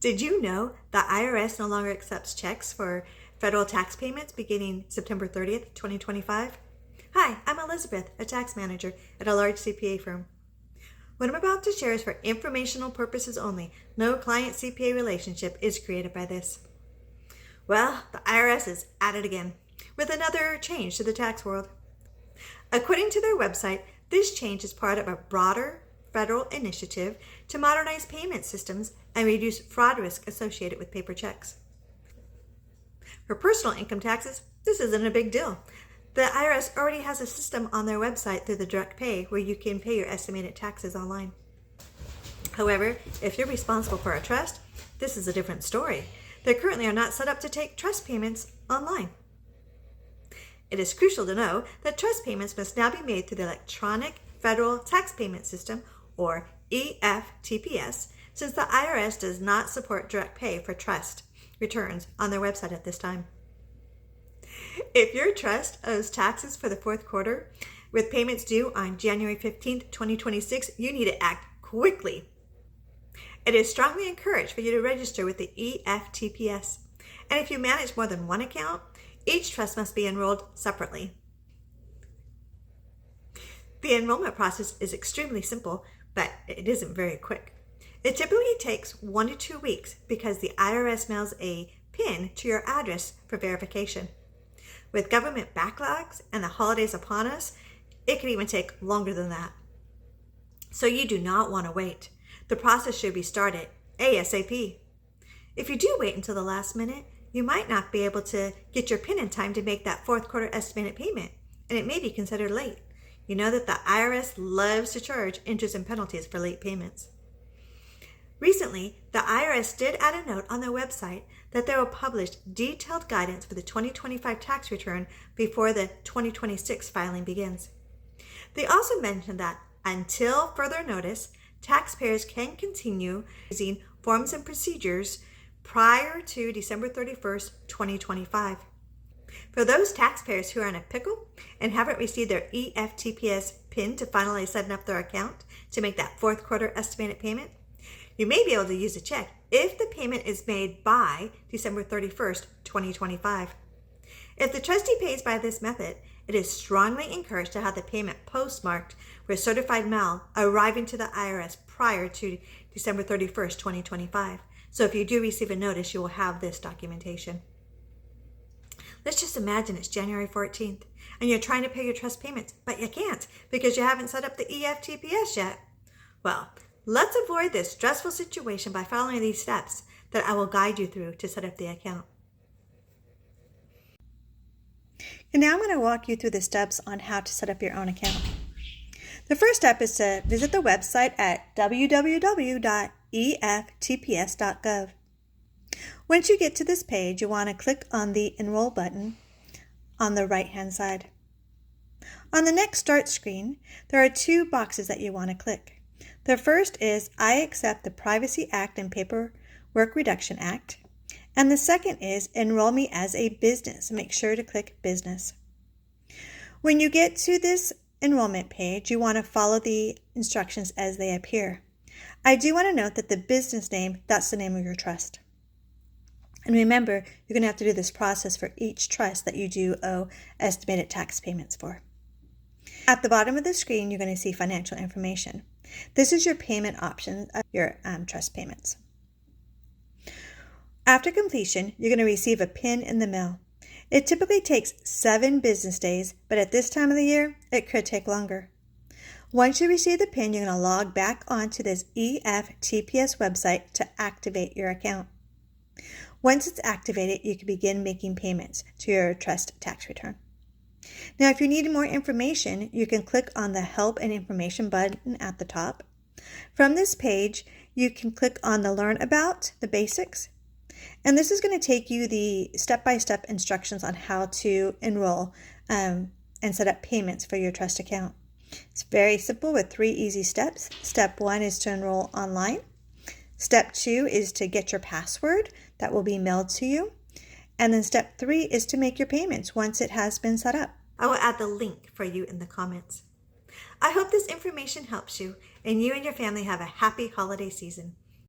Did you know the IRS no longer accepts checks for federal tax payments beginning September 30th, 2025? Hi, I'm Elizabeth, a tax manager at a large CPA firm. What I'm about to share is for informational purposes only. No client-CPA relationship is created by this. Well, the IRS is at it again with another change to the tax world. According to their website, this change is part of a broader federal initiative to modernize payment systems and reduce fraud risk associated with paper checks. For personal income taxes, this isn't a big deal. The IRS already has a system on their website through the Direct Pay where you can pay your estimated taxes online. However, if you're responsible for a trust, this is a different story. They currently are not set up to take trust payments online. It is crucial to know that trust payments must now be made through the Electronic Federal Tax Payment System, or EFTPS, since the IRS does not support direct pay for trust returns on their website at this time. If your trust owes taxes for the fourth quarter with payments due on January 15th, 2026, you need to act quickly. It is strongly encouraged for you to register with the EFTPS. And if you manage more than one account, each trust must be enrolled separately. The enrollment process is extremely simple, but it isn't very quick. It typically takes 1 to 2 weeks because the IRS mails a PIN to your address for verification. With government backlogs and the holidays upon us, it can even take longer than that. So you do not want to wait. The process should be started ASAP. If you do wait until the last minute, you might not be able to get your PIN in time to make that fourth quarter estimated payment, and it may be considered late. You know that the IRS loves to charge interest and penalties for late payments. Recently, the IRS did add a note on their website that they will publish detailed guidance for the 2025 tax return before the 2026 filing begins. They also mentioned that until further notice, taxpayers can continue using forms and procedures prior to December 31st, 2025. For those taxpayers who are in a pickle and haven't received their EFTPS PIN to finalize setting up their account to make that fourth quarter estimated payment, you may be able to use a check if the payment is made by December 31st, 2025. If the trustee pays by this method, it is strongly encouraged to have the payment postmarked with certified mail arriving to the IRS prior to December 31st, 2025. So if you do receive a notice, you will have this documentation. Let's just imagine it's January 14th and you're trying to pay your trust payments, but you can't because you haven't set up the EFTPS yet. Well, let's avoid this stressful situation by following these steps that I will guide you through to set up the account. And now I'm going to walk you through the steps on how to set up your own account. The first step is to visit the website at www.eftps.gov. Once you get to this page, you want to click on the Enroll button on the right-hand side. On the next Start screen, there are 2 boxes that you want to click. The first is I accept the Privacy Act and Paperwork Reduction Act. And the second is Enroll me as a business. Make sure to click Business. When you get to this enrollment page, you want to follow the instructions as they appear. I do want to note that the business name, that's the name of your trust. And remember, you're going to have to do this process for each trust that you do owe estimated tax payments for. At the bottom of the screen, you're going to see financial information. This is your payment option of your trust payments. After completion, you're going to receive a PIN in the mail. It typically takes 7 business days, but at this time of the year, it could take longer. Once you receive the PIN, you're going to log back onto this EFTPS website to activate your account. Once it's activated, you can begin making payments to your trust tax return. Now, if you need more information, you can click on the Help and Information button at the top. From this page, you can click on the Learn About, the basics, and this is going to take you the step-by-step instructions on how to enroll and set up payments for your trust account. It's very simple with 3 easy steps. Step 1 is to enroll online. Step 2 is to get your password that will be mailed to you. And then step 3 is to make your payments once it has been set up. I will add the link for you in the comments. I hope this information helps you and your family have a happy holiday season.